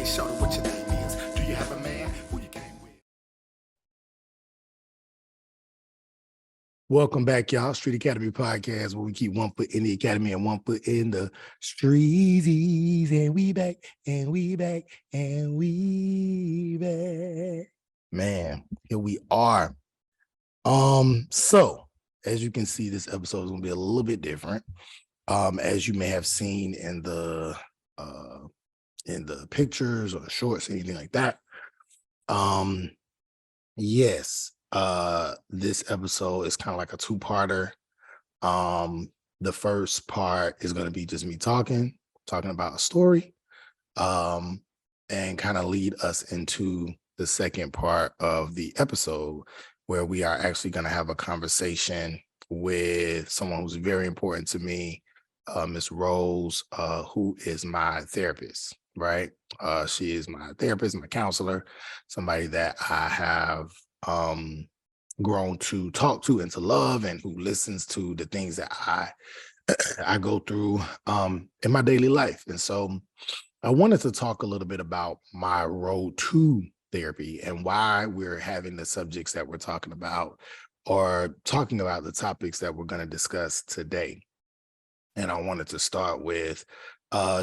shorty, what your name is? Do you have a man who you came with? Welcome back, y'all. Street Academy Podcast, where we keep one foot in the academy and one foot in the streets. And we back, and we back, and we back. Man, here we are. So as you can see, this episode is gonna be a little bit different. As you may have seen in the pictures or the shorts, anything like that. Yes, this episode is kind of like a two-parter. The first part is going to be just me talking about a story, and kind of lead us into the second part of the episode, where we are actually going to have a conversation with someone who's very important to me, Miss Rose, who is my therapist, right? She is my therapist, my counselor, somebody that I have grown to talk to and to love, and who listens to the things that I go through in my daily life. And so I wanted to talk a little bit about my road to therapy and why we're having the subjects that we're talking about, or talking about the topics that we're going to discuss today. And I wanted to start with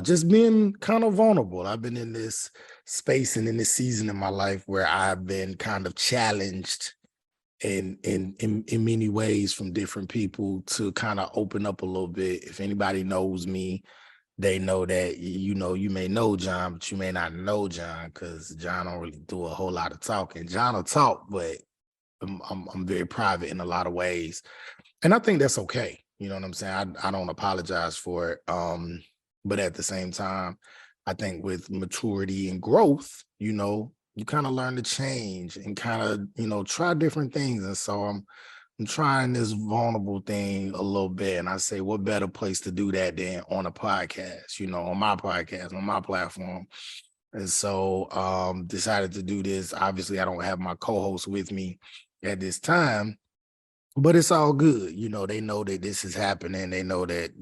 just being kind of vulnerable. I've been in this space and in this season in my life where I've been kind of challenged in many ways from different people to kind of open up a little bit. If anybody knows me, they know that, you may know John, but you may not know John, because John don't really do a whole lot of talking. John will talk, but I'm very private in a lot of ways. And I think that's okay. You know what I'm saying? I don't apologize for it. But at the same time, I think with maturity and growth, you kind of learn to change and kind of, try different things. And so I'm trying this vulnerable thing a little bit. And I say, what better place to do that than on a podcast, on my podcast, on my platform. And so decided to do this. Obviously, I don't have my co-host with me at this time, but it's all good. They know that this is happening. They know that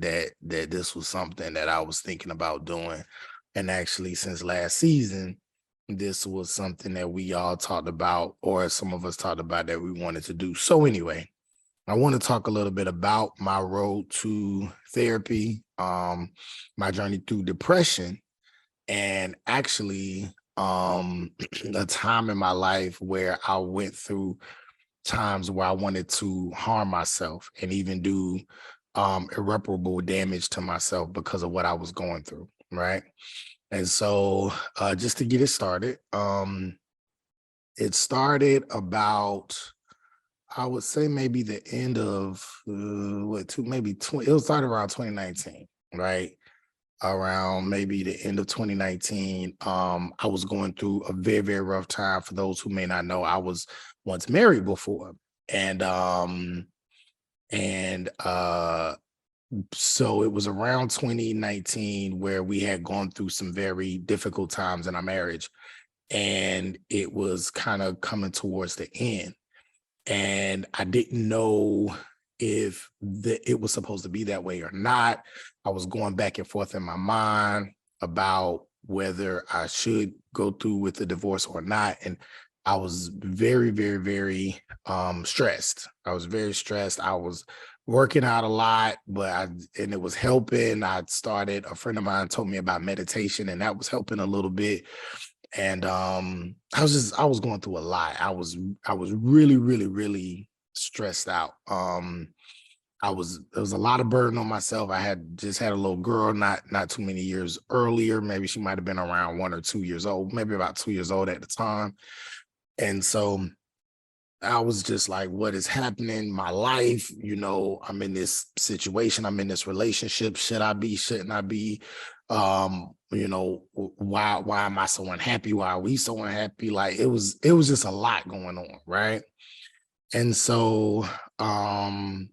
this was something that I was thinking about doing. And actually, since last season, this was something that we all talked about, or some of us talked about, that we wanted to do. So anyway, I want to talk a little bit about my road to therapy, my journey through depression, and actually a time in my life where I went through times where I wanted to harm myself and even do irreparable damage to myself because of what I was going through, right? And so just to get it started, it started about, I would say maybe the end of it was started around 2019, right? Around maybe the end of 2019, I was going through a very, very rough time. For those who may not know, I was once married before. And so it was around 2019 where we had gone through some very difficult times in our marriage, and it was kind of coming towards the end. And I didn't know if it was supposed to be that way or not. I was going back and forth in my mind about whether I should go through with the divorce or not. And I was very, very, very stressed. I was very stressed. I was working out a lot, and it was helping. A friend of mine told me about meditation, and that was helping a little bit. And I was going through a lot. I was really, really, really stressed out. There was a lot of burden on myself. I had just had a little girl not too many years earlier. Maybe she might have been around 1 or 2 years old, maybe about 2 years old at the time. And so I was just like, what is happening? My life, I'm in this situation, I'm in this relationship. Should I be? Shouldn't I be? Why am I so unhappy? Why are we so unhappy? Like it was just a lot going on, right? And so I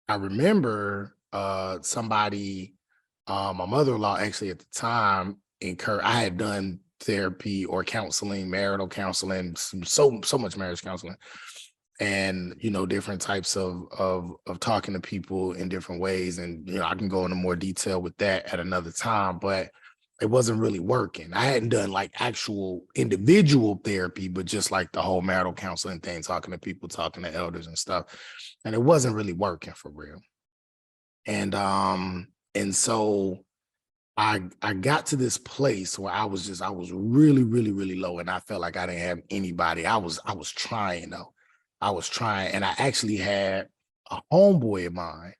remember somebody, my mother-in-law actually at the time I had done therapy or counseling, marital counseling, so much marriage counseling, and different types of talking to people in different ways. And I can go into more detail with that at another time. But it wasn't really working. I hadn't done like actual individual therapy, but just like the whole marital counseling thing, talking to people, talking to elders and stuff. And it wasn't really working for real. And so I got to this place where I was really, really, really low. And I felt like I didn't have anybody. I was trying though. I was trying. And I actually had a homeboy of mine.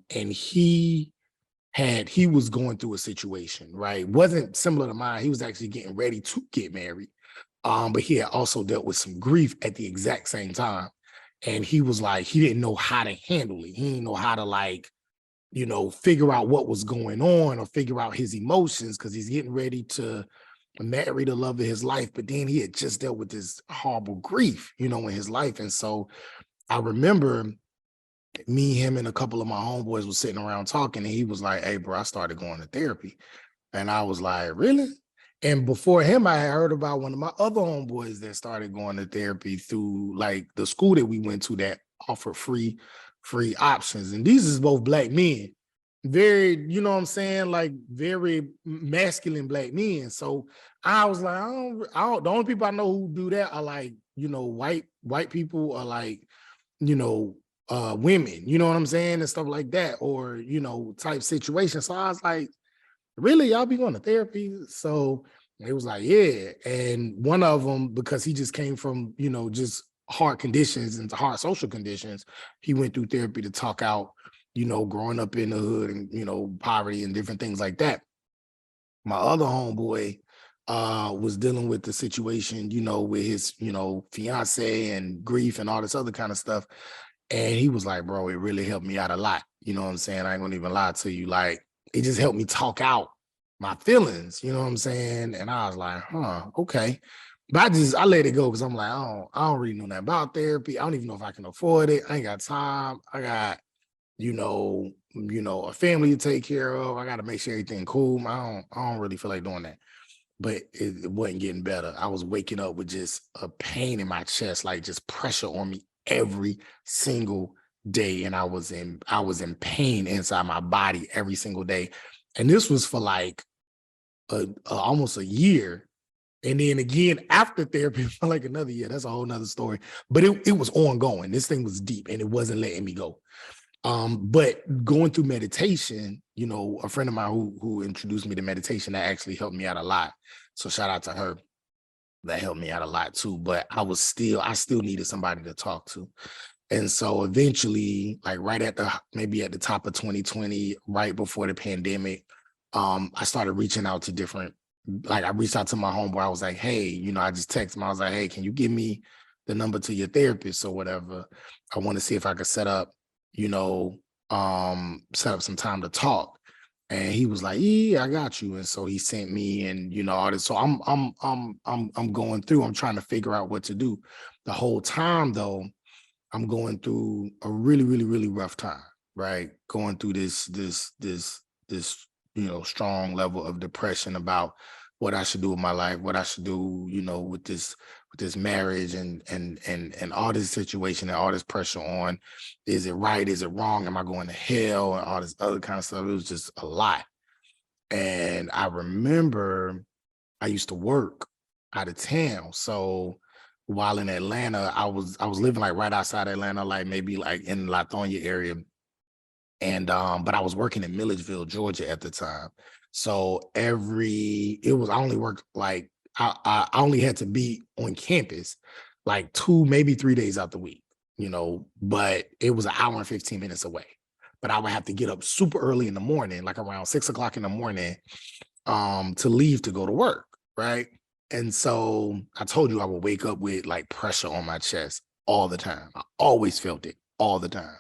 And he was going through a situation, right? Wasn't similar to mine. He was actually getting ready to get married. But he had also dealt with some grief at the exact same time. And he was like, he didn't know how to handle it. He didn't know how to like, figure out what was going on or figure out his emotions because he's getting ready to marry the love of his life. But then he had just dealt with this horrible grief, in his life. And so I remember me, him, and a couple of my homeboys was sitting around talking, and he was like, "Hey, bro, I started going to therapy." And I was like, "Really?" And before him, I had heard about one of my other homeboys that started going to therapy through like the school that we went to that offered free options. And these is both Black men, very, you know what I'm saying, like very masculine Black men. So I was like, the only people I know who do that are like, white people, are like, women, you know what I'm saying, and stuff like that, or type situation. So I was like, really, y'all be going to therapy? So it was like, yeah. And one of them, because he just came from just hard conditions and hard social conditions, he went through therapy to talk out growing up in the hood and poverty and different things like that. My other homeboy was dealing with the situation with his fiance and grief and all this other kind of stuff. And he was like, bro, it really helped me out a lot. You know what I'm saying? I ain't gonna even lie to you. Like, it just helped me talk out my feelings. You know what I'm saying? And I was like, okay. But I let it go because I'm like, I don't really know nothing about therapy. I don't even know if I can afford it. I ain't got time. I got, a family to take care of. I got to make sure everything cool. I don't really feel like doing that. But it wasn't getting better. I was waking up with just a pain in my chest, like just pressure on me every single day. And I was in pain inside my body every single day. And this was for like almost a year. And then again, after therapy, for like another year. That's a whole nother story. But it was ongoing. This thing was deep and it wasn't letting me go. But going through meditation, a friend of mine who introduced me to meditation, that actually helped me out a lot. So shout out to her. That helped me out a lot too. But I still needed somebody to talk to. And so eventually, like maybe at the top of 2020, right before the pandemic, I started reaching out to different, like I reached out to my homeboy. I was like, hey, I just texted him. I was like, hey, can you give me the number to your therapist or whatever? I want to see if I could set up some time to talk. And he was like, yeah, I got you. And so he sent me and all this. So I'm going through, I'm trying to figure out what to do. The whole time though, I'm going through a really, really, really rough time, right? Going through this strong level of depression about what I should do with my life, what I should do, with this marriage and all this situation and all this pressure on, is it right? Is it wrong? Am I going to hell? And all this other kind of stuff. It was just a lot. And I remember I used to work out of town. So while in Atlanta, I was living like right outside Atlanta, like maybe like in the Lithonia area. And but I was working in Milledgeville, Georgia at the time. So I only worked like I only had to be on campus like 2, maybe 3 days out the week, but it was an hour and 15 minutes away. But I would have to get up super early in the morning, like around 6 o'clock in the morning, to leave to go to work, right? And so I told you I would wake up with like pressure on my chest all the time. I always felt it all the time.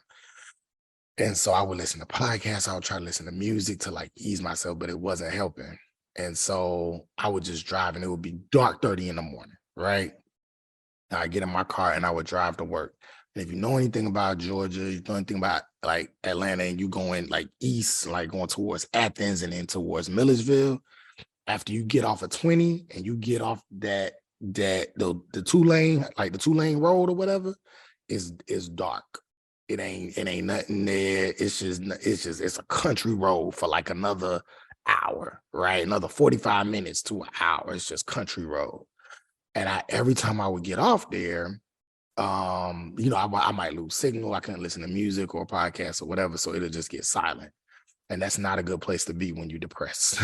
And so I would listen to podcasts. I would try to listen to music to like ease myself, but it wasn't helping. And so I would just drive and it would be dark 30 in the morning, right? I'd get in my car and I would drive to work. And if you know anything about Georgia, you know anything about like Atlanta and you going like east, like going towards Athens and then towards Milledgeville, after you get off of 20 and you get off the 2-lane road or whatever, is dark. It ain't nothing there. It's a country road for like another hour, right? Another 45 minutes to an hour. It's just country road. And every time I would get off there, I might lose signal. I couldn't listen to music or podcasts or whatever. So it'll just get silent. And that's not a good place to be when you're depressed.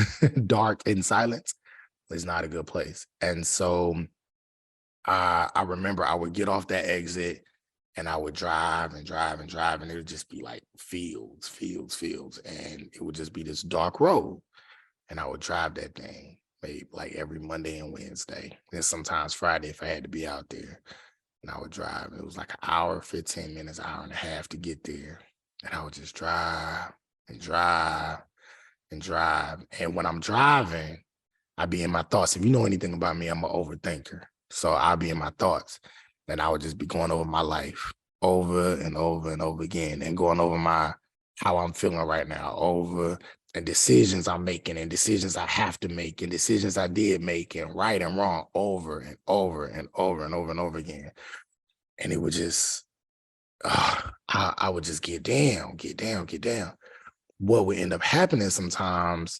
Dark and silence is not a good place. And so I remember I would get off that exit and I would drive and drive and drive, and it would just be like fields. And it would just be this dark road. And I would drive that thing maybe like every Monday and Wednesday, and sometimes Friday if I had to be out there. And I would drive. It was like an hour, 15 minutes, hour and a half to get there. And I would just drive and drive and drive. And when I'm driving, I'd be in my thoughts. If you know anything about me, I'm an overthinker. So I'll be in my thoughts. And I would just be going over my life over and over and over again, and going over how I'm feeling right now over, and decisions I'm making and decisions I have to make and decisions I did make, and right and wrong over and over and over and over and over again. And it would just, I would just get down. What would end up happening sometimes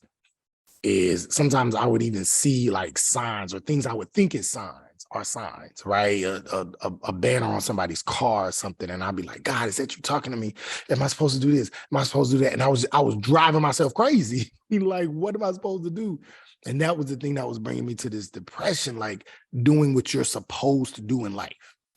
is I would even see like signs or things I would think is signs, right? A banner on somebody's car or something, and I'd be like, God, is that you talking to me? Am I supposed to do this? Am I supposed to do that? And I was driving myself crazy. Like, what am I supposed to do? And that was the thing that was bringing me to this depression, like doing what you're supposed to do in life.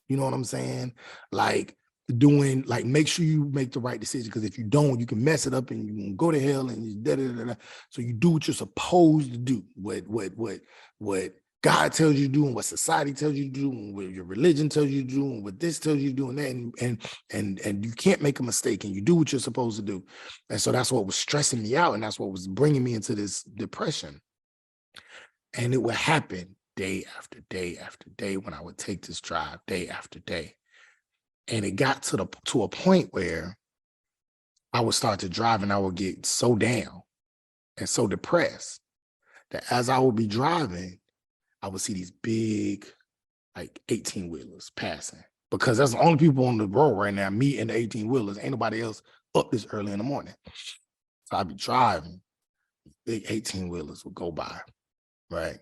You know what I'm saying? Like make sure you make the right decision, because if you don't, you can mess it up and you can go to hell and you da. So you do what you're supposed to do, what God tells you to do, and what society tells you to do, and what your religion tells you to do, and what this tells you to do, and that, and you can't make a mistake, and you do what you're supposed to do. And so that's what was stressing me out, and that's what was bringing me into this depression. And it would happen day after day after day when I would take this drive day after day. And it got to a point where I would start to drive and I would get so down and so depressed that as I would be driving, I would see these big, like 18-wheelers passing, because that's the only people on the road right now, me and the 18-wheelers. Ain't nobody else up this early in the morning. So I'd be driving, big 18-wheelers would go by, right?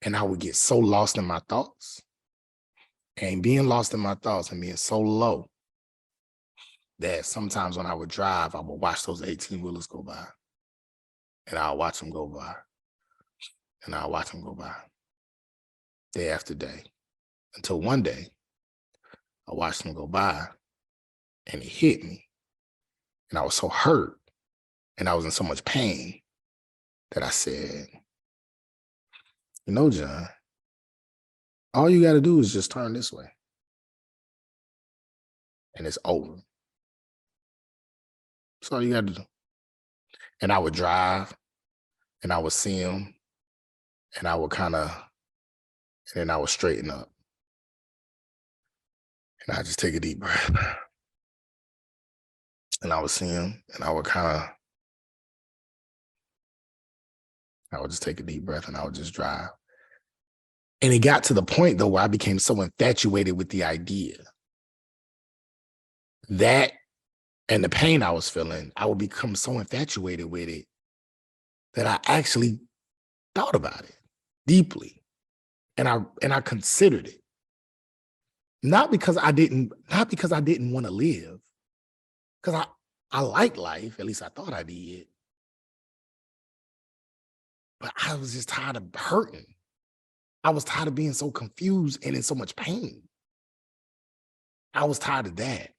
And I would get so lost in my thoughts. And being lost in my thoughts and being so low that sometimes when I would drive, I would watch those 18-wheelers go by. And I'll watch them go by. And I'll watch them go by. Day after day. Until one day, I watched them go by and it hit me. And I was so hurt and I was in so much pain that I said, you know, John, all you got to do is just turn this way. And it's over. That's all you got to do. And I would drive and I would see him and I would and then I would straighten up. And I just take a deep breath. And I would see him and I would just take a deep breath and I would just drive. And it got to the point, though, where I became so infatuated with the idea that, and the pain I was feeling, I would become so infatuated with it that I actually thought about it deeply. And I considered it. Not because I didn't want to live, because I like life, at least I thought I did. But I was just tired of hurting. I was tired of being so confused and in so much pain. I was tired of that.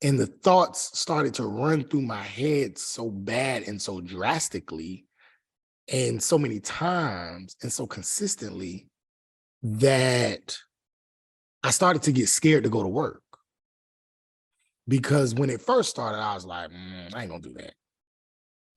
And the thoughts started to run through my head so bad and so drastically and so many times and so consistently that I started to get scared to go to work. Because when it first started, I was like, I ain't gonna do that.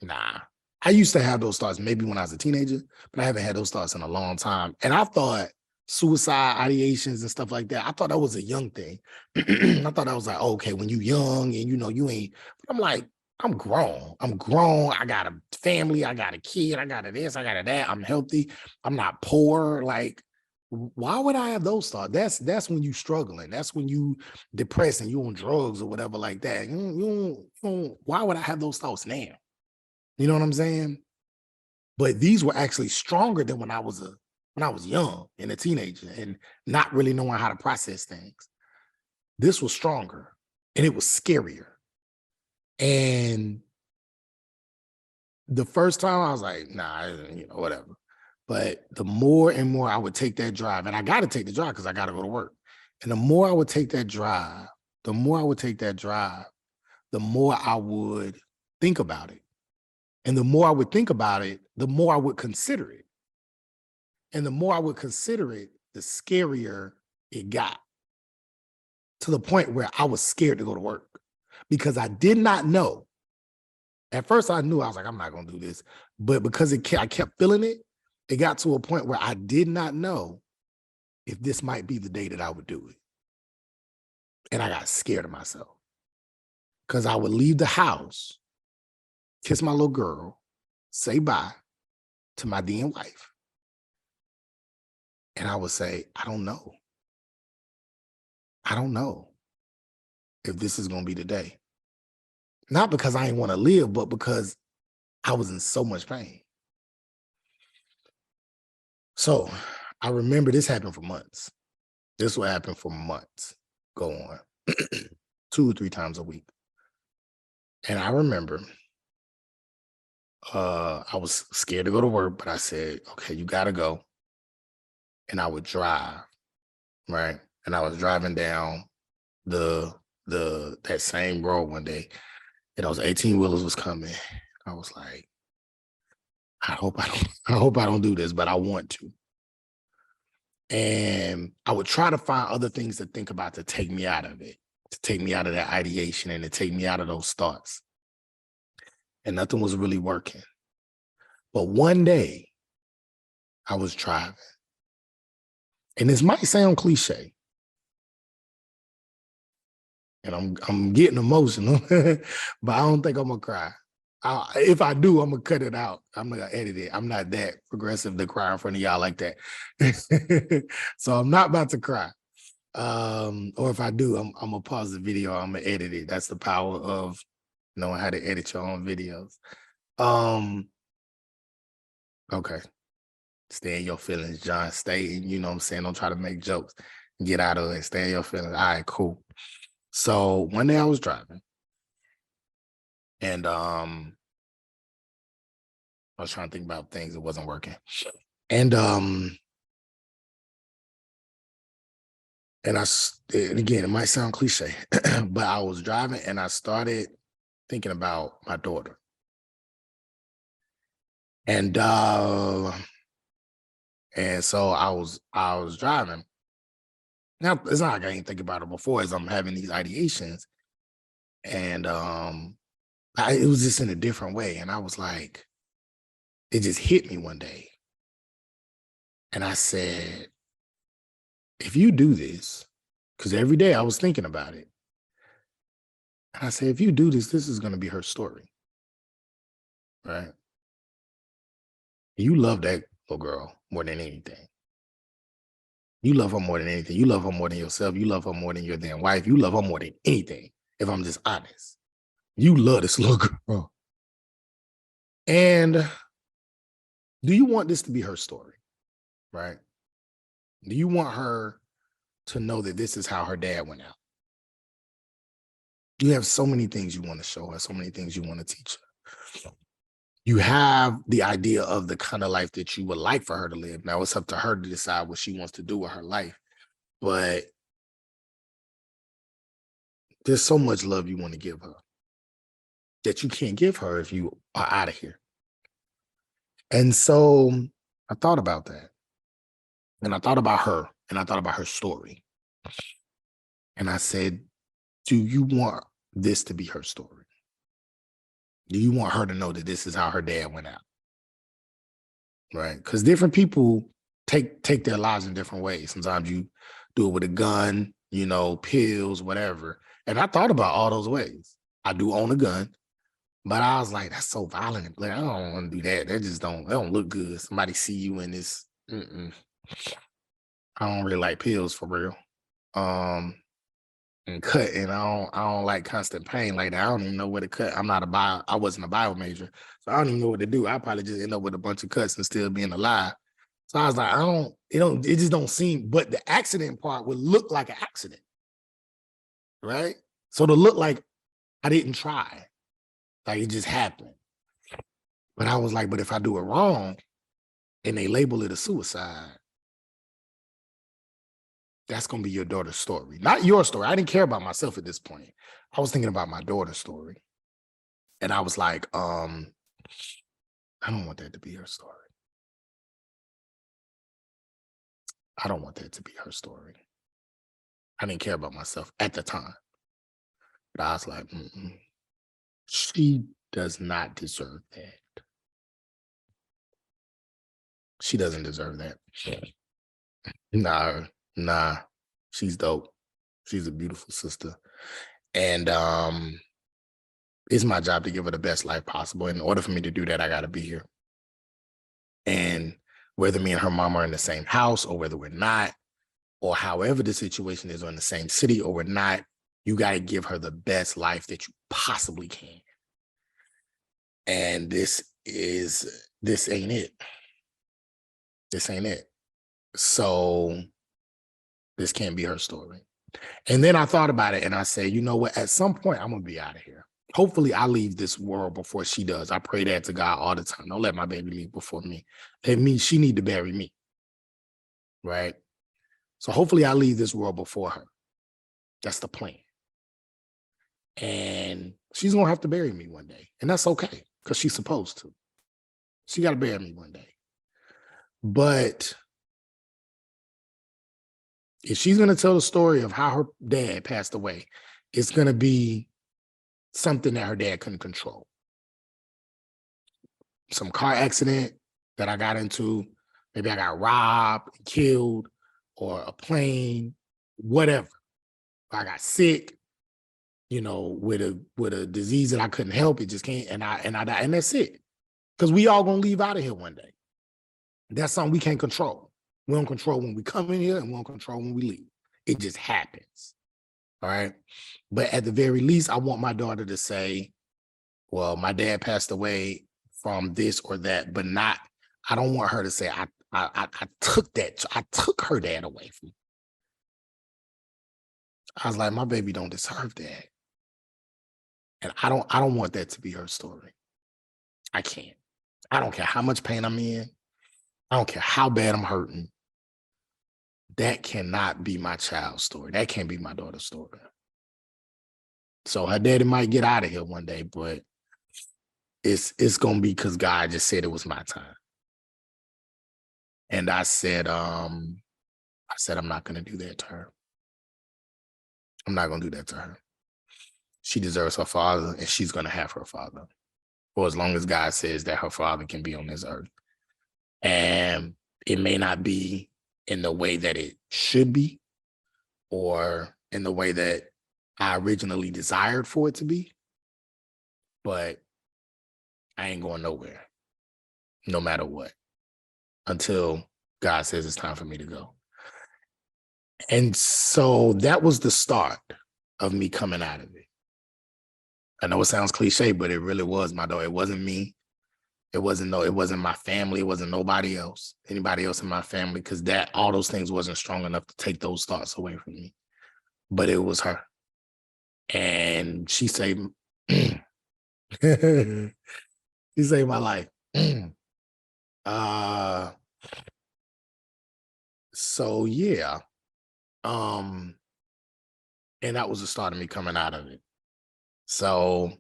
Nah. I used to have those thoughts maybe when I was a teenager, but I haven't had those thoughts in a long time. And I thought suicide ideations and stuff like that, I thought that was a young thing. I thought I was like, okay, when you young and you ain't, but I'm like, I'm grown. I got a family. I got a kid. I got a this. I got a that. I'm healthy. I'm not poor. Like, why would I have those thoughts? That's when you struggling. That's when you depressed and you on drugs or whatever like that. Why would I have those thoughts now? You know what I'm saying? But these were actually stronger than when I was young and a teenager and not really knowing how to process things. This was stronger and it was scarier. And the first time I was like, nah, whatever. But the more and more I would take that drive, and I got to take the drive because I got to go to work. And the more I would take that drive, the more I would think about it. And the more I would think about it, the more I would consider it. And the more I would consider it, the scarier it got, to the point where I was scared to go to work because I did not know. At first I knew, I was like, I'm not going to do this. But because I kept feeling it, it got to a point where I did not know if this might be the day that I would do it. And I got scared of myself because I would leave the house, kiss my little girl, say bye to my then wife. And I would say, I don't know. I don't know if this is going to be the day. Not because I didn't want to live, but because I was in so much pain. So I remember this happened for months. This will happen for months. Go on 2 or 3 times a week. And I remember I was scared to go to work, but I said, okay, you got to go. And I would drive, right? And I was driving down that same road one day, and those 18-wheelers was coming. I was like, I hope I don't do this, but I want to. And I would try to find other things to think about to take me out of it, to take me out of that ideation and to take me out of those thoughts. And nothing was really working. But one day I was driving, and this might sound cliche, and I'm getting emotional, but I don't think I'm gonna cry. If I do, I'm gonna cut it out. I'm gonna edit it. I'm not that progressive to cry in front of y'all like that. So I'm not about to cry. Or if I do, I'm gonna pause the video. I'm gonna edit it. That's the power of knowing how to edit your own videos. Okay. Stay in your feelings, John. Stay in, you know what I'm saying? Don't try to make jokes. Get out of it. Stay in your feelings. All right, cool. So one day I was driving, and I was trying to think about things that wasn't working. And and again, it might sound cliche, but I was driving and I started thinking about my daughter. And so I was driving. Now it's not like I ain't thinking about it before as I'm having these ideations. And it was just in a different way. And I was like, it just hit me one day. And I said, if you do this, because every day I was thinking about it. And I said, if you do this, this is going to be her story. Right? You love that little girl more than anything. You love her more than anything. You love her more than yourself. You love her more than your damn wife. You love her more than anything, if I'm just honest. You love this little girl. And do you want this to be her story? Right? Do you want her to know that this is how her dad went out? You have so many things you want to show her, so many things you want to teach her. You have the idea of the kind of life that you would like for her to live. Now it's up to her to decide what she wants to do with her life. But there's so much love you want to give her that you can't give her if you are out of here. And so I thought about that. And I thought about her, and I thought about her story. And I said, do you want this to be her story? Do you want her to know that this is how her dad went out? Right? Because different people take their lives in different ways. Sometimes you do it with a gun, pills, whatever. And I thought about all those ways. I do own a gun, but I was like, that's so violent. Like, I don't want to do that. They don't look good. Somebody see you in this. I don't really like pills for real. and cut, and I don't like constant pain like that. I don't even know where to cut. I wasn't a bio major, so I don't even know what to do. I probably just end up with a bunch of cuts and still being alive. So I was like, it just don't seem, but the accident part would look like an accident, right? So to look like I didn't try, like it just happened. But I was like, but if I do it wrong and they label it a suicide, that's going to be your daughter's story, not your story. I didn't care about myself at this point. I was thinking about my daughter's story. And I was like, I don't want that to be her story. I don't want that to be her story. I didn't care about myself at the time. But I was like, she does not deserve that. She doesn't deserve that. Nah. She's dope. She's a beautiful sister. And it's my job to give her the best life possible. In order for me to do that, I got to be here. And whether me and her mom are in the same house or whether we're not, or however the situation is, or in the same city or we're not, you got to give her the best life that you possibly can. And this ain't it. This ain't it. So this can't be her story. And then I thought about it and I said, you know what? At some point, I'm going to be out of here. Hopefully I leave this world before she does. I pray that to God all the time. Don't let my baby leave before me. That means she need to bury me. Right? So hopefully I leave this world before her. That's the plan. And she's going to have to bury me one day. And that's okay because she's supposed to. She got to bury me one day. But if she's going to tell the story of how her dad passed away, it's going to be something that her dad couldn't control. Some car accident that I got into, maybe I got robbed, killed, or a plane, whatever. I got sick, with a disease that I couldn't help. It just can't, and I died, and that's it. Because we all gonna leave out of here one day. That's something we can't control. We don't control when we come in here, and we don't control when we leave. It just happens. All right. But at the very least, I want my daughter to say, well, my dad passed away from this or that, but not, I don't want her to say, I took her dad away from me. I was like, my baby don't deserve that. And I don't want that to be her story. I can't. I don't care how much pain I'm in. I don't care how bad I'm hurting. That cannot be my child's story. That can't be my daughter's story. So her daddy might get out of here one day, but it's gonna be because God just said it was my time. And I said I'm not gonna do that to her. I'm not gonna do that to her. She deserves her father, and she's gonna have her father for as long as God says that her father can be on this earth. And it may not be in the way that it should be, or in the way that I originally desired for it to be, but I ain't going nowhere, no matter what, until God says it's time for me to go. And so that was the start of me coming out of it. I know it sounds cliche, but it really was my daughter. It wasn't me. It wasn't my family. It wasn't anybody else in my family, because all those things wasn't strong enough to take those thoughts away from me. But it was her. And she saved she saved my life. So yeah. And that was the start of me coming out of it. So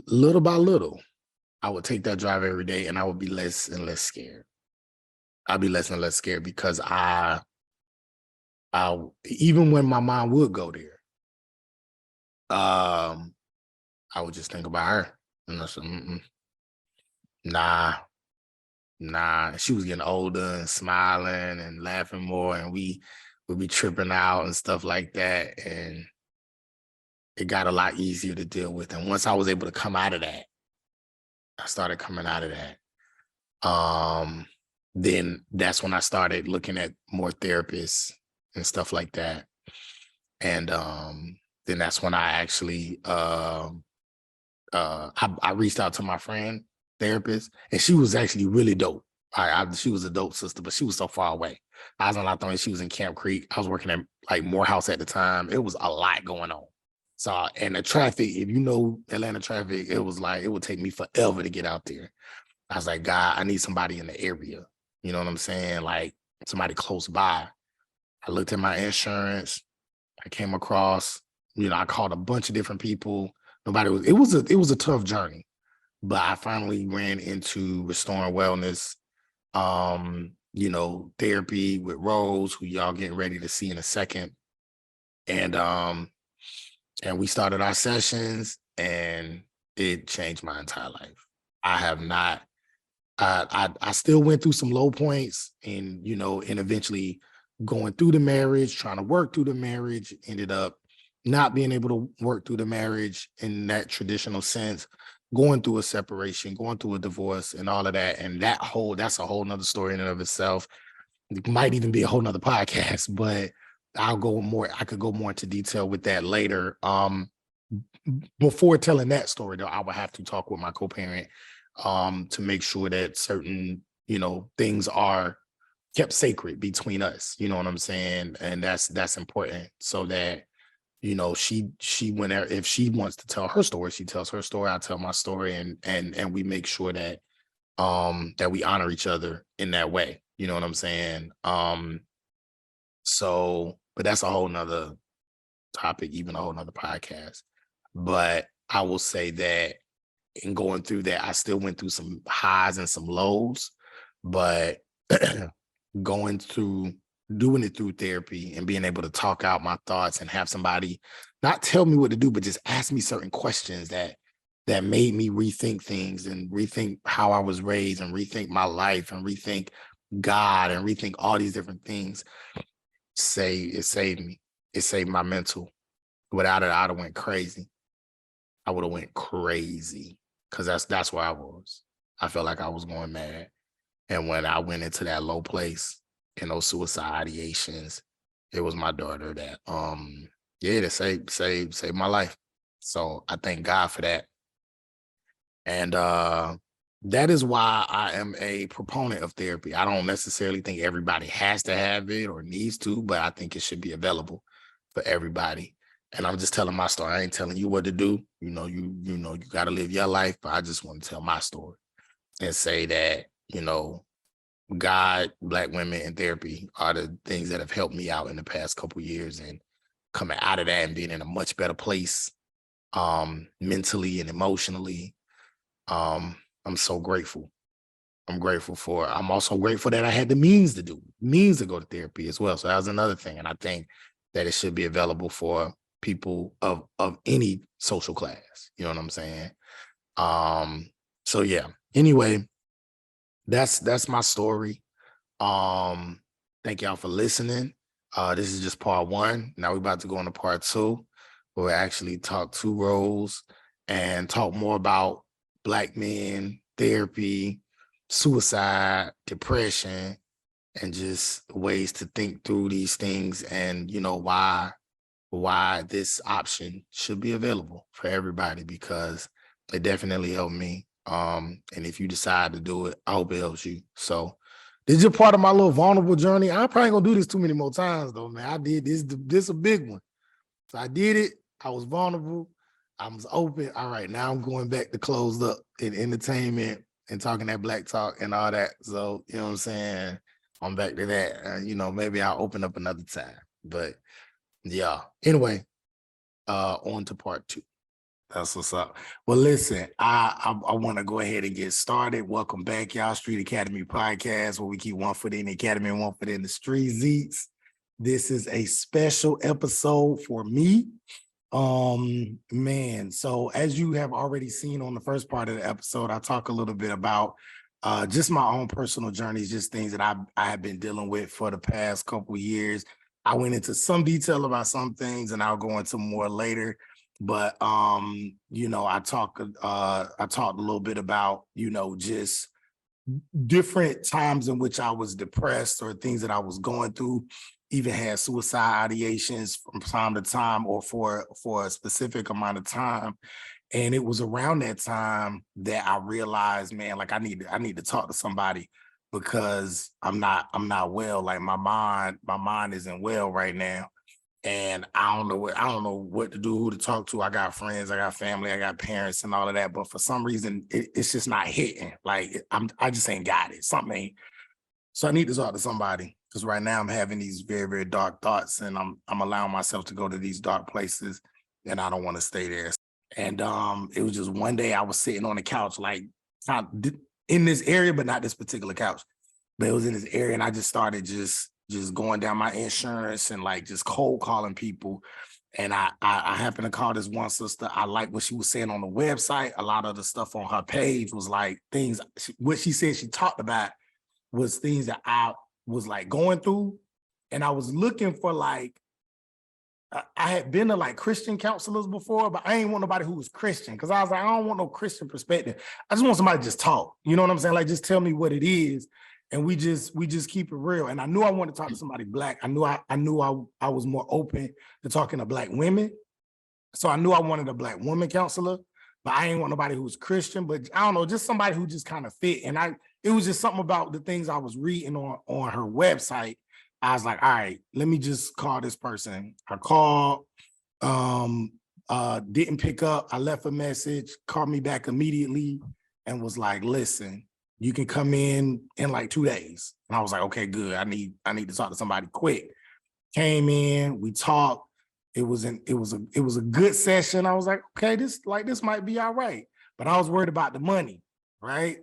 little by little, I would take that drive every day and I would be less and less scared. I'd be less and less scared because I even when my mom would go there, I would just think about her. And I said, nah. She was getting older and smiling and laughing more, and we would be tripping out and stuff like that. And it got a lot easier to deal with. And once I was able to come out of that, I started coming out of that. Then that's when I started looking at more therapists and stuff like that. And then that's when I actually I reached out to my friend therapist, and she was actually really dope. She was a dope sister, but she was so far away. I was on Lockdown, she was in Camp Creek. I was working at like Morehouse at the time. It was a lot going on. So, and the traffic, if you know Atlanta traffic, it was like, it would take me forever to get out there. I was like, God, I need somebody in the area. You know what I'm saying? Like somebody close by. I looked at my insurance. I came across, I called a bunch of different people. It was a tough journey, but I finally ran into Restoring Wellness, therapy with Rose, who y'all getting ready to see in a second. And we started our sessions, and it changed my entire life. I have not, I still went through some low points, and eventually going through the marriage, trying to work through the marriage, ended up not being able to work through the marriage in that traditional sense, going through a separation, going through a divorce and all of that. And that's a whole nother story in and of itself. It might even be a whole nother podcast, but I could go more into detail with that later. Before telling that story though, I would have to talk with my co-parent to make sure that certain, things are kept sacred between us. You know what I'm saying? And that's important, so that she whenever, if she wants to tell her story, she tells her story, I tell my story, and we make sure that that we honor each other in that way. You know what I'm saying? But that's a whole nother topic, even a whole nother podcast. But I will say that in going through that, I still went through some highs and some lows, but doing it through therapy and being able to talk out my thoughts and have somebody not tell me what to do, but just ask me certain questions that made me rethink things and rethink how I was raised and rethink my life and rethink God and rethink all these different things. It saved me. It saved my mental. Without it, I'd have went crazy. I would have went crazy, because that's where I was. I felt like I was going mad. And when I went into that low place and those suicide ideations, it was my daughter that that saved my life. So I thank God for that. And that is why I am a proponent of therapy. I don't necessarily think everybody has to have it or needs to, but I think it should be available for everybody. And I'm just telling my story. I ain't telling you what to do. You got to live your life, but I just want to tell my story and say that, God, Black women, and therapy are the things that have helped me out in the past couple of years, and coming out of that and being in a much better place, mentally and emotionally. I'm so grateful. I'm also grateful that I had the means to go to therapy as well. So that was another thing. And I think that it should be available for people of any social class. You know what I'm saying? So yeah, anyway, that's my story. Thank y'all for listening. This is just part one. Now we're about to go into part two, where we actually talk to Rose and talk more about Black men, therapy, suicide, depression, and just ways to think through these things, and why this option should be available for everybody, because it definitely helped me. And if you decide to do it, I hope it helps you. So this is just part of my little vulnerable journey. I'm probably gonna do this too many more times though, man. I did this a big one. So I did it. I was vulnerable. I was open. All right, now I'm going back to closed up in entertainment and talking that Black talk and all that. So, you know what I'm saying? I'm back to that. Maybe I'll open up another time. But yeah. Anyway, on to part two. That's what's up. Well, listen, I want to go ahead and get started. Welcome back, y'all. Street Academy Podcast, where we keep one foot in the academy and one foot in the streets. This is a special episode for me. So as you have already seen on the first part of the episode, I talk a little bit about just my own personal journeys, just things that I have been dealing with for the past couple years. I went into some detail about some things, and I'll go into more later. But I talked a little bit about just different times in which I was depressed or things that I was going through, even had suicide ideations from time to time or for a specific amount of time. And it was around that time that I realized, man, like I need to talk to somebody because I'm not well. Like my mind isn't well right now. And I don't know what to do, who to talk to. I got friends, I got family, I got parents and all of that. But for some reason, it's just not hitting. Like I just ain't got it. Something ain't. So I need to talk to somebody because right now I'm having these very, very dark thoughts and I'm allowing myself to go to these dark places and I don't want to stay there. And it was just one day I was sitting on the couch, like in this area, but not this particular couch. But it was in this area, and I just started just going down my insurance and like just cold calling people. And I happened to call this one sister. I like what she was saying on the website. A lot of the stuff on her page was like things. What she said she talked about was things that I was like going through, and I was looking for like. I had been to like Christian counselors before, but I ain't want nobody who was Christian because I was like, I don't want no Christian perspective. I just want somebody to just talk. You know what I'm saying? Like, just tell me what it is, and we just keep it real. And I knew I wanted to talk to somebody Black. I knew I was more open to talking to Black women, so I knew I wanted a Black woman counselor. But I ain't want nobody who was Christian. But I don't know, just somebody who just kind of fit. And it was just something about the things I was reading on her website. I was like, all right, let me just call this person. I called, didn't pick up. I left a message, called me back immediately and was like, listen, you can come in like 2 days. And I was like, okay, good. I need to talk to somebody quick. Came in, we talked. It was a good session. I was like, okay, this might be all right. But I was worried about the money, right?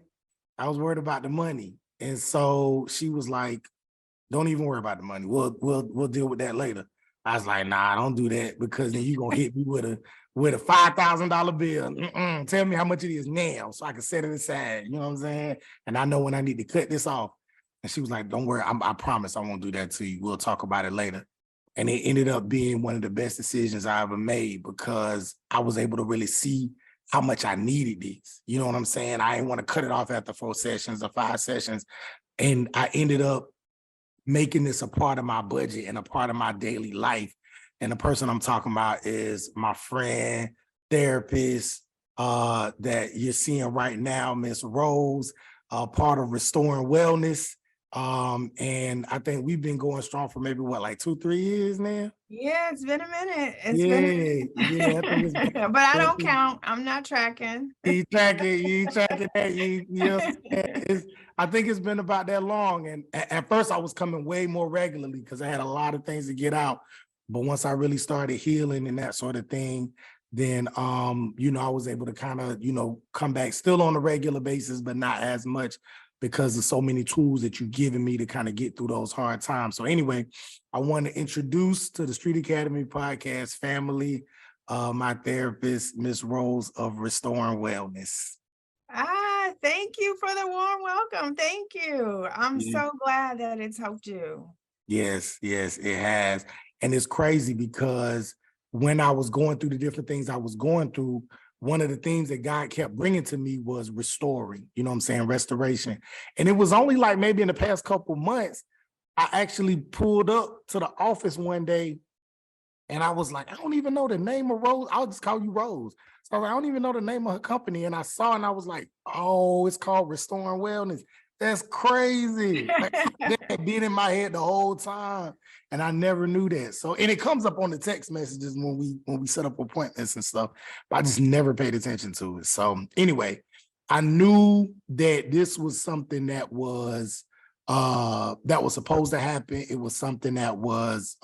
I was worried about the money. And so she was like, don't even worry about the money. We'll deal with that later. I was like, nah, don't do that because then you're gonna hit me with a $5,000 bill. Tell me how much it is now so I can set it aside. You know what I'm saying? And I know when I need to cut this off. And she was like, don't worry, I promise I won't do that to you. We'll talk about it later. And it ended up being one of the best decisions I ever made because I was able to really see how much I needed this. You know what I'm saying? I didn't want to cut it off after 4 sessions or 5 sessions. And I ended up making this a part of my budget and a part of my daily life. And the person I'm talking about is my friend, therapist, that you're seeing right now, Miss Rose, part of Restoring Wellness. And I think we've been going strong for maybe like 2-3 years now. Yeah, it's been a minute. Yeah. I think it's been, but I don't count. I'm not tracking. You tracking that. You know what I'm saying? I think it's been about that long. And at first I was coming way more regularly because I had a lot of things to get out. But once I really started healing and that sort of thing, then I was able to kind of, come back still on a regular basis, but not as much because of so many tools that you've given me to kind of get through those hard times. So anyway, I want to introduce to the Street Academy podcast family, my therapist, Miss Rose of Restoring Wellness. Thank you for the warm welcome. Thank you. I'm so glad that it's helped you. Yes, it has. And it's crazy because when I was going through the different things I was going through, one of the things that God kept bringing to me was restoring, restoration. And it was only like maybe in the past couple months, I actually pulled up to the office one day and I was like, I don't even know the name of Rose. I'll just call you Rose. So I was like, I don't even know the name of her company. And I saw and I was like, oh, it's called Restoring Wellness. That's crazy. Like, that had been in my head the whole time. And I never knew that. So, and it comes up on the text messages when we set up appointments and stuff, but I just never paid attention to it. So anyway, I knew that this was something that was supposed to happen. It was something that was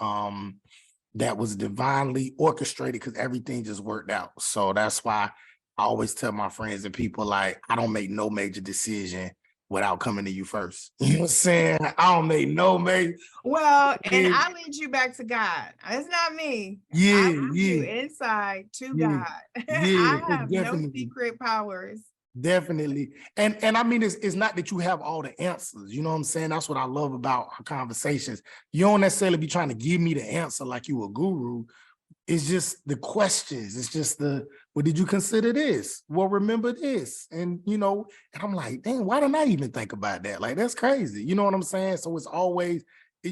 divinely orchestrated because everything just worked out. So that's why I always tell my friends and people, like, I don't make no major decision without coming to you first. You know what I'm saying? I don't make no major. Well, and I lead you back to God. It's not me. I lead you inside to God. I have no secret powers. Definitely. And I mean, it's not that you have all the answers. You know what I'm saying? That's what I love about our conversations. You don't necessarily be trying to give me the answer like you a guru. It's just the questions. It's just well, did you consider this? Well, remember this. And, and I'm like, dang, why didn't I even think about that? Like, that's crazy. You know what I'm saying? So it's always,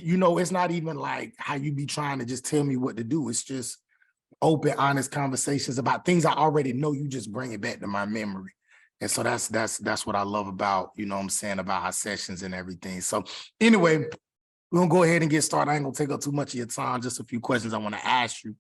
it's not even like how you be trying to just tell me what to do. It's just open, honest conversations about things I already know. You just bring it back to my memory. And so that's what I love about, what I'm saying, about our sessions and everything. So anyway, we're gonna go ahead and get started. I ain't gonna take up too much of your time. Just a few questions I want to ask you.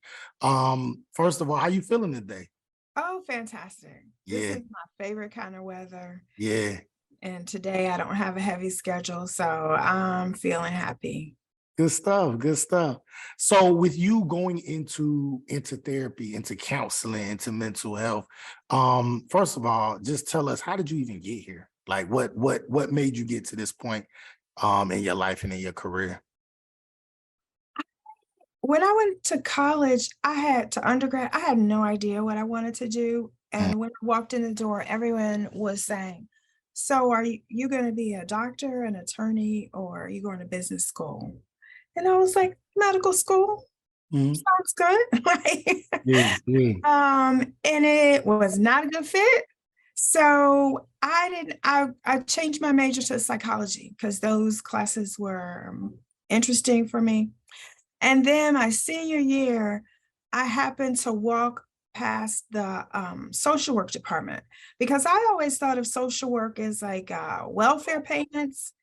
First of all, how you feeling today? Oh, fantastic. Yeah. This is my favorite kind of weather. Yeah. And today I don't have a heavy schedule, so I'm feeling happy. Good stuff. Good stuff. So with you going into therapy, into counseling, into mental health, first of all, just tell us, how did you even get here? Like what made you get to this point in your life and in your career? When I went to college, undergrad, I had no idea what I wanted to do. And when I walked in the door, everyone was saying, so are you going to be a doctor, an attorney, or are you going to business school? And I was like, medical school. Sounds good. And it was not a good fit. So I changed my major to psychology because those classes were interesting for me. And then my senior year, I happened to walk past the social work department because I always thought of social work as like welfare payments,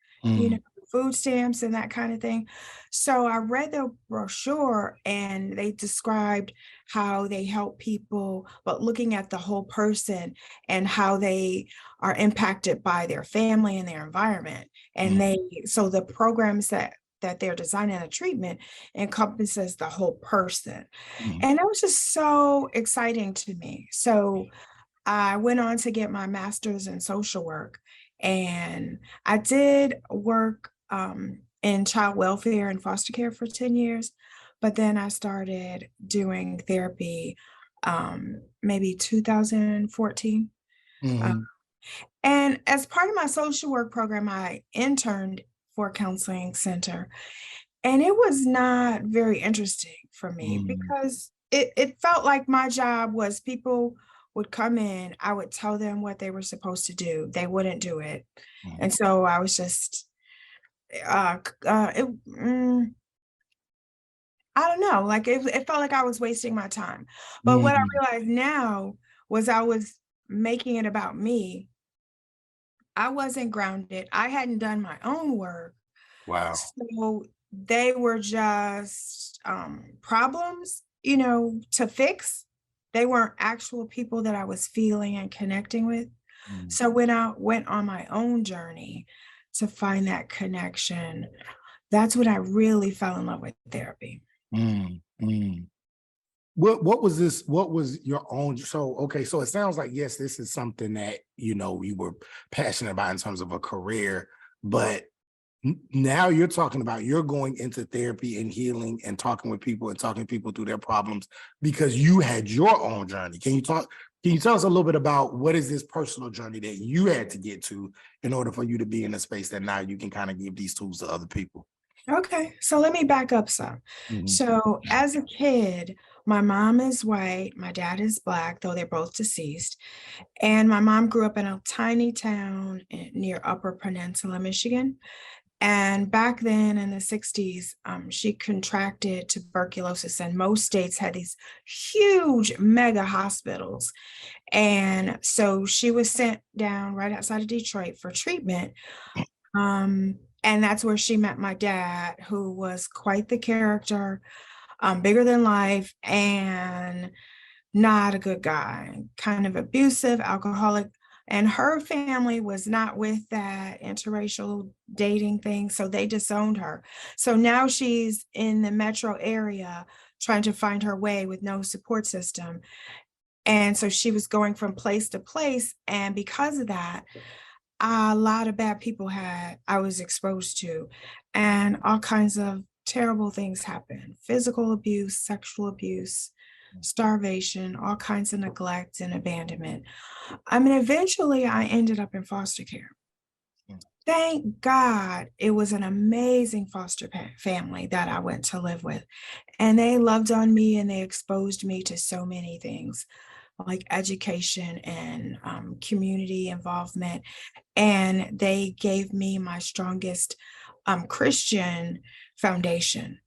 food stamps and that kind of thing. So I read the brochure and they described how they help people, but looking at the whole person and how they are impacted by their family and their environment. And so the programs that they're designing a treatment encompasses the whole person. And that was just so exciting to me. So I went on to get my master's in social work, and I did work in child welfare and foster care for 10 years, but then I started doing therapy maybe 2014. And as part of my social work program, I interned for a counseling center. And it was not very interesting for me because it felt like my job was people would come in, I would tell them what they were supposed to do. They wouldn't do it. And so I was just, I don't know, like it felt like I was wasting my time. But what I realized now was I was making it about me. I wasn't grounded. I hadn't done my own work. Wow. So they were just problems, to fix. They weren't actual people that I was feeling and connecting with. So when I went on my own journey to find that connection, that's when I really fell in love with therapy. What was this? What was your own? So, okay. So it sounds like, yes, this is something that, you were passionate about in terms of a career, but now you're talking about you're going into therapy and healing and talking with people and talking people through their problems because you had your own journey. Can you tell us a little bit about what is this personal journey that you had to get to in order for you to be in a space that now you can kind of give these tools to other people? Okay, so let me back up some. So as a kid, my mom is white, my dad is Black, though they're both deceased. And my mom grew up in a tiny town near Upper Peninsula, Michigan. And back then in the 60s, she contracted tuberculosis, and most states had these huge mega hospitals. And so she was sent down right outside of Detroit for treatment. And that's where she met my dad, who was quite the character, bigger than life, and not a good guy, kind of abusive, alcoholic. And her family was not with that interracial dating thing, so they disowned her. So now she's in the metro area trying to find her way with no support system. And so she was going from place to place. And because of that, a lot of bad people I was exposed to, and all kinds of terrible things happened: physical abuse, sexual abuse, starvation, all kinds of neglect and abandonment. I mean, eventually I ended up in foster care. Thank God it was an amazing foster family that I went to live with. And they loved on me and they exposed me to so many things like education and community involvement. And they gave me my strongest Christian foundation.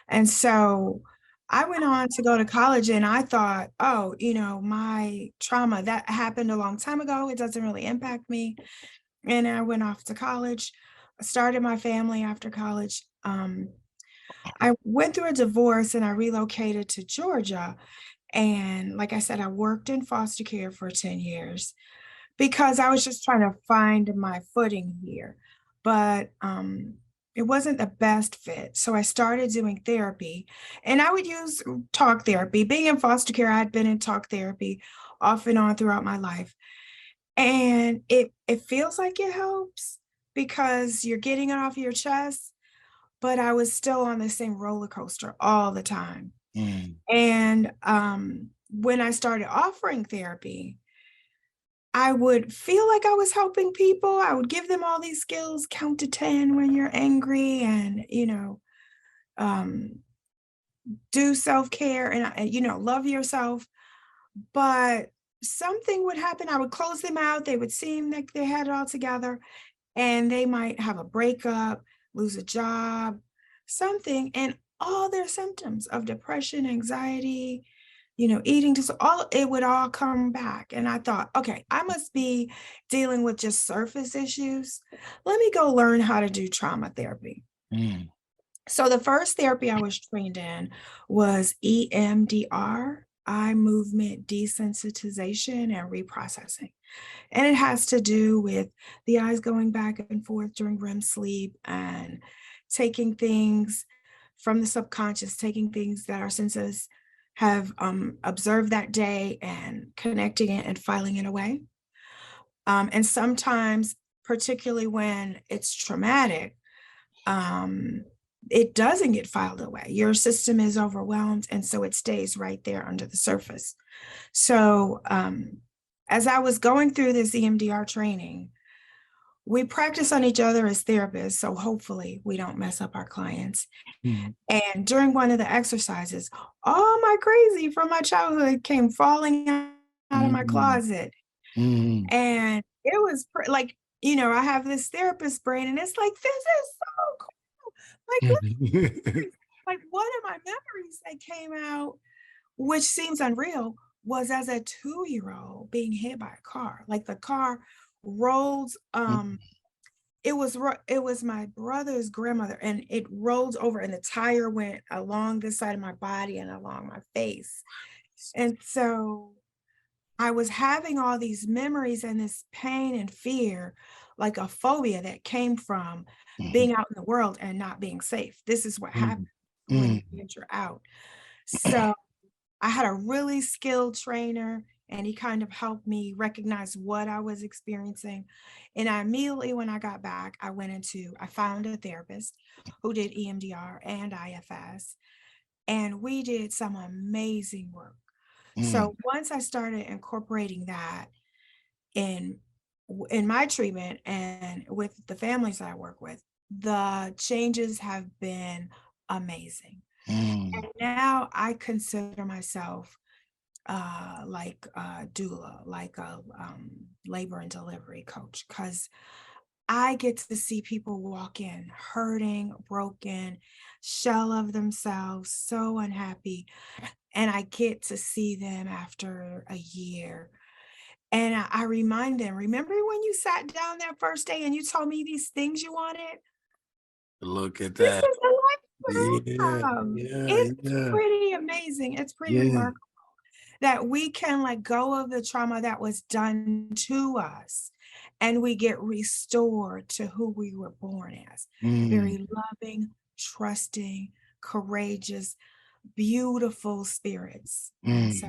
And so I went on to go to college and I thought, oh, my trauma that happened a long time ago, it doesn't really impact me. And I went off to college, started my family after college. I went through a divorce and I relocated to Georgia. And like I said, I worked in foster care for 10 years because I was just trying to find my footing here. But it wasn't the best fit. So I started doing therapy and I would use talk therapy. Being in foster care, I had been in talk therapy off and on throughout my life. And it feels like it helps because you're getting it off your chest, but I was still on the same roller coaster all the time. And when I started offering therapy, I would feel like I was helping people. I would give them all these skills, count to 10 when you're angry and, um, do self-care and, love yourself. But something would happen. I would close them out. They would seem like they had it all together and they might have a breakup, lose a job, something, and all their symptoms of depression, anxiety, eating it would all come back. And I thought, okay, I must be dealing with just surface issues. Let me go learn how to do trauma therapy. So the first therapy I was trained in was EMDR, eye movement desensitization and reprocessing. And it has to do with the eyes going back and forth during REM sleep and taking things from the subconscious, taking things that our senses have observed that day and connecting it and filing it away. And sometimes, particularly when it's traumatic, it doesn't get filed away. Your system is overwhelmed, and so it stays right there under the surface. So as I was going through this EMDR training, we practice on each other as therapists, so hopefully we don't mess up our clients. And during one of the exercises, all my crazy from my childhood came falling out of my closet. And it was like, I have this therapist brain and it's like, this is so cool. Like one of my memories that came out, which seems unreal, was as a 2-year-old being hit by a car. Like the car rolled, it was my brother's grandmother and it rolled over and the tire went along this side of my body and along my face. And so I was having all these memories and this pain and fear, like a phobia that came from being out in the world and not being safe. This is what happens when you venture out. So I had a really skilled trainer and he kind of helped me recognize what I was experiencing. And I immediately, when I got back, I found a therapist who did EMDR and IFS, and we did some amazing work. So once I started incorporating that in my treatment and with the families that I work with, the changes have been amazing. And now I consider myself like a doula, like a labor and delivery coach, because I get to see people walk in hurting, broken, shell of themselves, so unhappy. And I get to see them after a year. And I remind them, remember when you sat down that first day and you told me these things you wanted? Look at This that. is the life Yeah. It's pretty amazing. It's pretty remarkable that we can let go of the trauma that was done to us and we get restored to who we were born as. Very loving, trusting, courageous, beautiful spirits. And so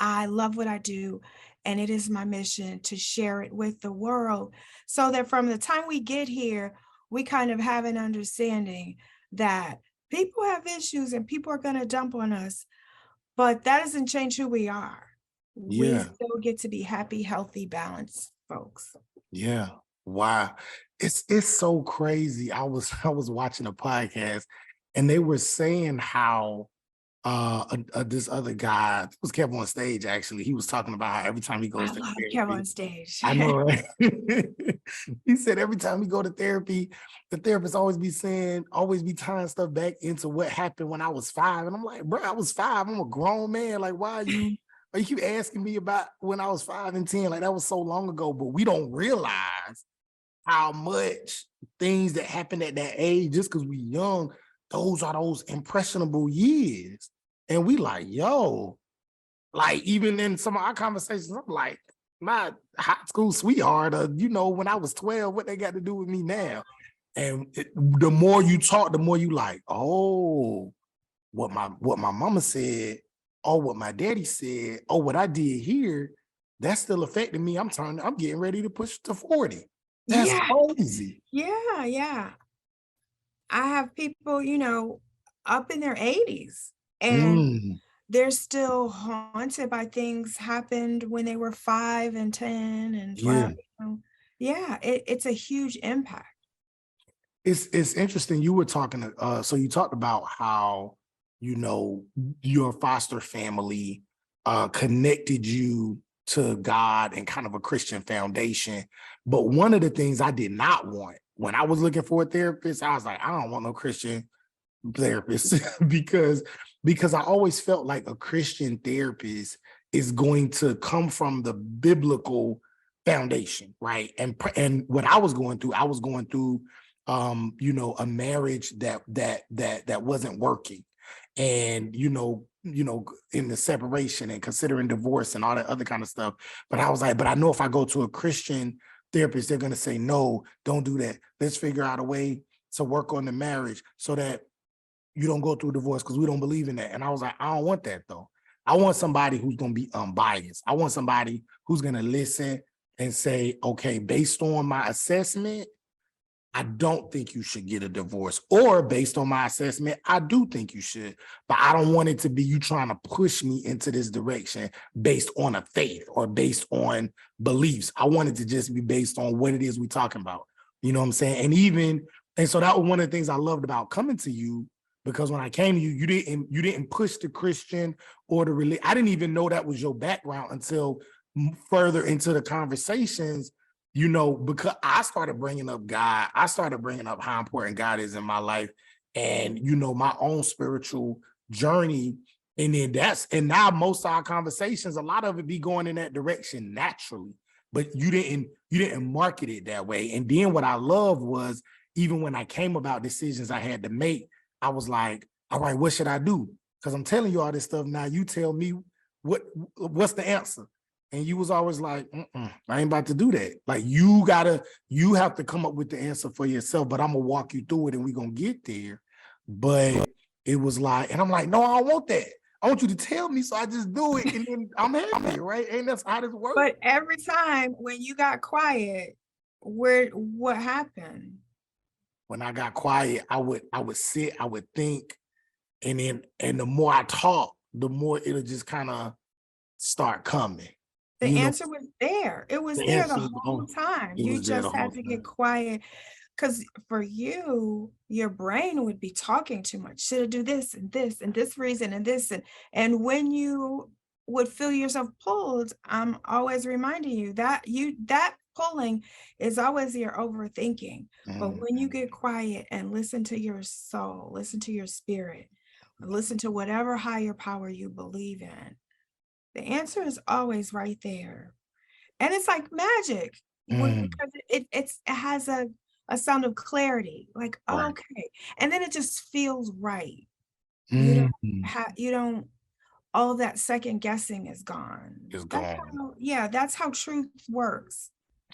I love what I do, and it is my mission to share it with the world so that from the time we get here, we kind of have an understanding that people have issues and people are going to dump on us, but that doesn't change who we are. We still get to be happy, healthy, balanced folks. Yeah. Wow. It's so crazy. I was watching a podcast and they were saying how this other guy was kept on stage. Actually, he was talking about how every time he goes I to love Kev therapy, on stage. I know, right? He said every time we go to therapy, the therapist always be tying stuff back into what happened when I was 5. And I'm like, bro, I was 5. I'm a grown man. Like, why you keep asking me about when I was 5 and 10? Like, that was so long ago, but we don't realize how much things that happened at that age, just because we young, those are those impressionable years. And we like, yo, like even in some of our conversations, I'm like, my high school sweetheart, when I was 12, what they got to do with me now? And the more you talk, the more you like, oh, what my mama said, oh, what my daddy said, oh, what I did here, that's still affecting me. I'm getting ready to push to 40. That's Yeah, crazy. yeah. I have people, up in their 80s, and Mm, they're still haunted by things happened when they were 5 and 10 and yeah. 12. Yeah, it's a huge impact. It's interesting. You were talking, so you talked about how, your foster family connected you to God and kind of a Christian foundation. But one of the things I did not want when I was looking for a therapist, I was like, I don't want no Christian therapist because I always felt like a Christian therapist is going to come from the biblical foundation, right? And what I was going through a marriage that wasn't working, and in the separation and considering divorce and all that other kind of stuff. But I was like, but I know if I go to a Christian therapist, they're going to say, no, don't do that. Let's figure out a way to work on the marriage so that you don't go through divorce, because we don't believe in that. And I was like, I don't want that though. I want somebody who's going to be unbiased. I want somebody who's going to listen and say, okay, based on my assessment, I don't think you should get a divorce. Or based on my assessment, I do think you should. But I don't want it to be you trying to push me into this direction based on a faith or based on beliefs. I want it to just be based on what it is we're talking about. You know what I'm saying? And so that was one of the things I loved about coming to you, because when I came to you, you didn't push the Christian or the religion. I didn't even know that was your background until further into the conversations, because I started bringing up God. I started bringing up how important God is in my life and, my own spiritual journey. And now most of our conversations, a lot of it be going in that direction naturally, but you didn't market it that way. And then what I loved was, even when I came about decisions I had to make, I was like, all right, what should I do? Because I'm telling you all this stuff now. You tell me what's the answer. And you was always like, I ain't about to do that. Like, you have to come up with the answer for yourself, but I'm gonna walk you through it and we're gonna get there. But it was like, and I'm like, no, I don't want that. I want you to tell me, so I just do it and then I'm happy, right? And that's how this works. But every time when you got quiet, what happened? When I got quiet, I would sit, I would think, and the more I talk, the more it'll just kind of start coming. The answer was there. It was there the whole time. It You was there the just whole had to time. get quiet, because for you, your brain would be talking too much. Should I do this and this and this reason and this? And when you would feel yourself pulled, I'm always reminding you that that pulling is always your overthinking. But when you get quiet and listen to your soul, listen to your spirit, listen to whatever higher power you believe in, the answer is always right there. And it's like magic, because it has a sound of clarity, like, oh, Right. okay. And then it just feels right. Mm, You don't, all that second guessing is gone. it's gone. That's how truth works.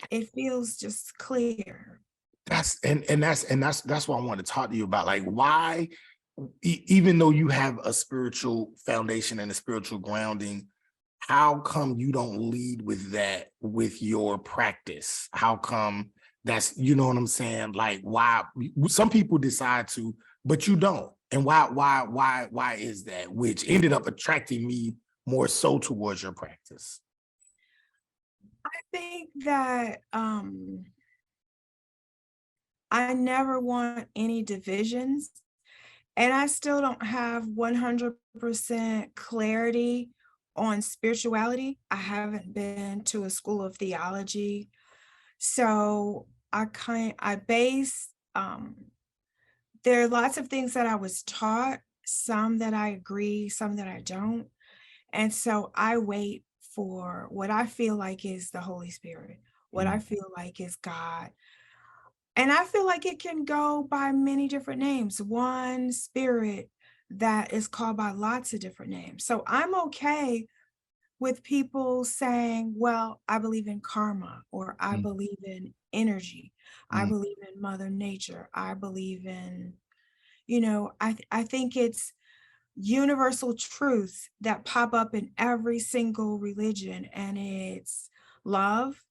It feels just clear. That's what I want to talk to you about. Like, why, even though you have a spiritual foundation and a spiritual grounding, how come you don't lead with that with your practice? How come that's, you know what I'm saying? Like, why some people decide to, but you don't. And why is that? Which ended up attracting me more so towards your practice. I think that I never want any divisions. And I still don't have 100% clarity on spirituality. I haven't been to a school of theology. So I base, there are lots of things that I was taught, some that I agree, some that I don't. And so I wait for what I feel like is the Holy Spirit, what I feel like is God. And I feel like it can go by many different names, one spirit that is called by lots of different names. So I'm okay with people saying, well, I believe in karma, or I Mm, believe in energy, I mm, believe in Mother Nature, I believe in, I think it's universal truths that pop up in every single religion, and it's love,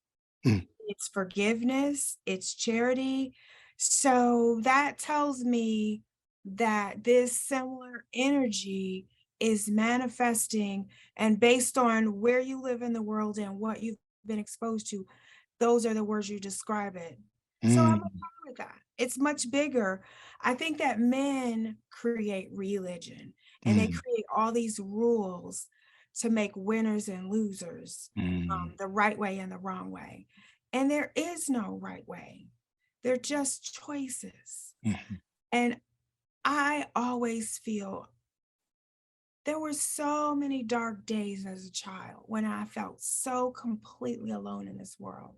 mm, it's forgiveness, it's charity. So that tells me that this similar energy is manifesting, and based on where you live in the world and what you've been exposed to, those are the words you describe it. So I'm mm, okay with that. It's much bigger. I think that men create religion, and they mm, create all these rules to make winners and losers, mm, the right way and the wrong way. And there is no right way. They're just choices. mm, And I always feel there were so many dark days as a child when I felt so completely alone in this world.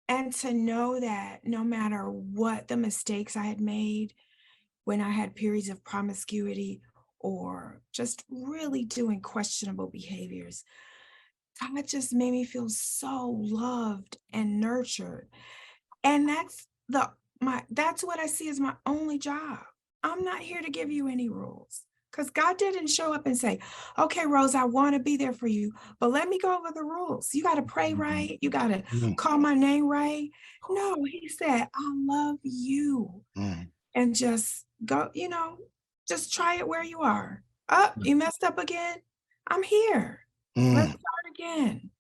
And to know that no matter what the mistakes I had made, when I had periods of promiscuity or just really doing questionable behaviors, God just made me feel so loved and nurtured. And that's what I see as my only job. I'm not here to give you any rules, because God didn't show up and say, okay, Rose, I want to be there for you, but let me go over the rules. You got to pray mm, right. You got to mm, call my name right. No, he said, I love you. mm, And just go, just try it where you are. Oh, you messed up again? I'm here. Let's mm. start again.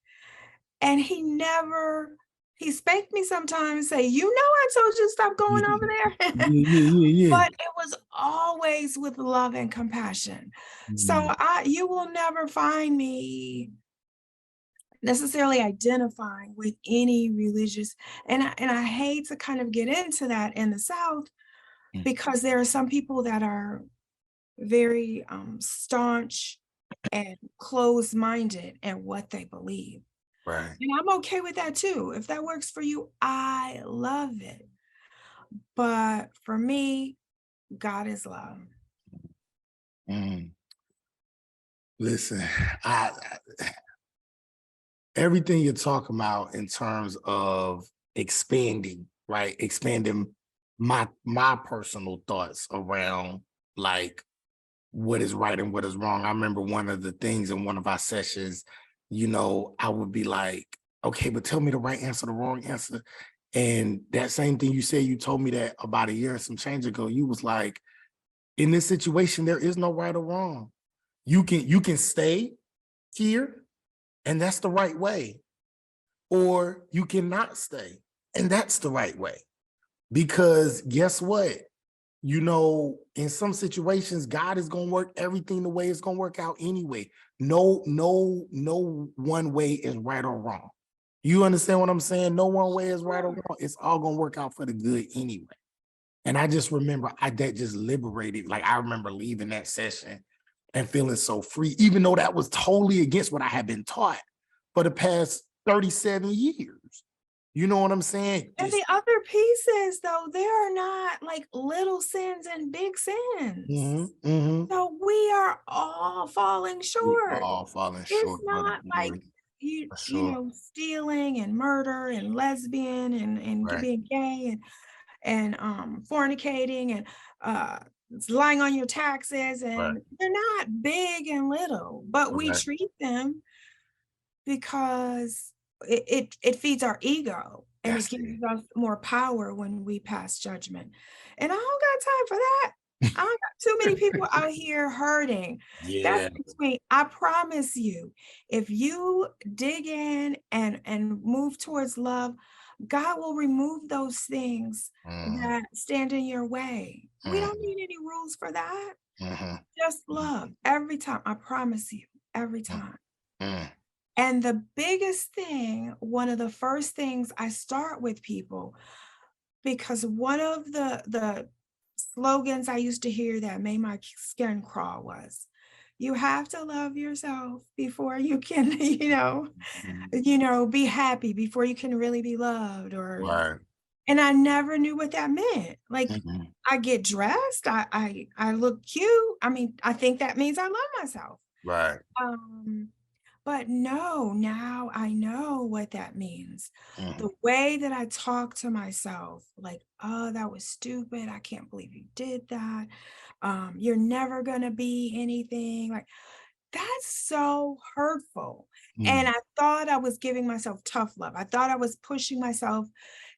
And he spanked me sometimes, say, I told you to stop going over there. Yeah, yeah, yeah, yeah. But it was always with love and compassion. So Mm, you will never find me necessarily identifying with any religious, and I hate to kind of get into that in the South, mm. because there are some people that are very staunch and closed-minded in what they believe. Right. And I'm okay with that too. If that works for you, I love it. But for me, God is love. Mm. Listen, everything you're talking about in terms of expanding, right? Expanding my personal thoughts around like what is right and what is wrong. I remember one of the things in one of our sessions, I would be like, okay, but tell me the right answer, the wrong answer. And that same thing you said, you told me that about a year and some change ago, you was like, in this situation, there is no right or wrong. You can stay here, and that's the right way, or you cannot stay, and that's the right way. Because guess what? In some situations, God is going to work everything the way it's going to work out anyway. No one way is right or wrong. You understand what I'm saying? No one way is right or wrong. It's all going to work out for the good anyway. And I just remember that just liberated. Like I remember leaving that session and feeling so free, even though that was totally against what I had been taught for the past 37 years. You know what I'm saying? And the other pieces, though, there are not like little sins and big sins. Mhm, mhm. So we are all falling We short. all falling It's short of the not like glory, you for you sure. know stealing and murder and lesbian and Right, being gay and fornicating and lying on your taxes, right, and they're not big and little, but we right. treat them because it feeds our ego, and it That's gives it. us more power when we pass judgment. And I don't got time for that. I don't got too many people out here hurting. That's Yeah. between, I promise you, if you dig in and move towards love, God will remove those things Mm, that stand in your way. We don't mm, need any rules for that. mhm, Just mm, love every time. I promise you, every mm, time. mm, And the biggest thing, one of the first things I start with people, because one of the slogans I used to hear that made my skin crawl was, you have to love yourself before you can, mhm. be happy, before you can really be loved. Or Right. and I never knew what that meant. Like, Mhm. I get dressed, I look cute. I mean, I think that means I love myself. Right. Um, but no, now I know what that means. Mhm. The way that I talk to myself, like, oh, that was stupid. I can't believe you did that. You're never gonna be anything. Like, that's so hurtful. And Mm. I thought I was giving myself tough love. I thought I was pushing myself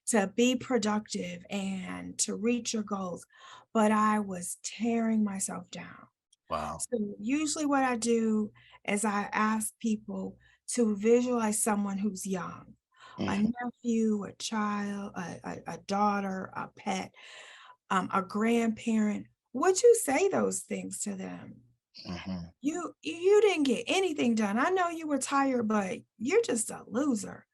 to be productive and to reach your goals, but I was tearing myself down. Wow. So usually what I do is I ask people to visualize someone who's young, a Mhm. nephew, a child, a daughter, a pet, a grandparent. Would you say those things to them? Mhm. You didn't get anything done. I know you were tired, but you're just a loser.